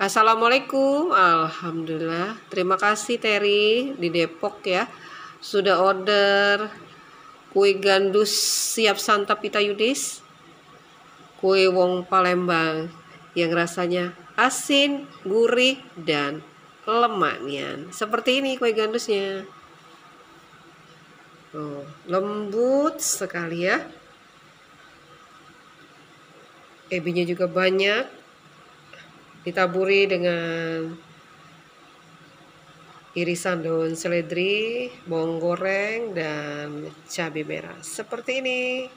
Assalamualaikum. Alhamdulillah. Terima kasih Terry di Depok ya. Sudah order kue gandus siap santap Pita Yudis. Kue wong Palembang yang rasanya asin, gurih, dan lemaknya. Seperti ini kue gandusnya. Oh, lembut sekali ya. Ebinya juga banyak. Ditaburi dengan irisan daun seledri, bawang goreng, dan cabai merah. Seperti ini.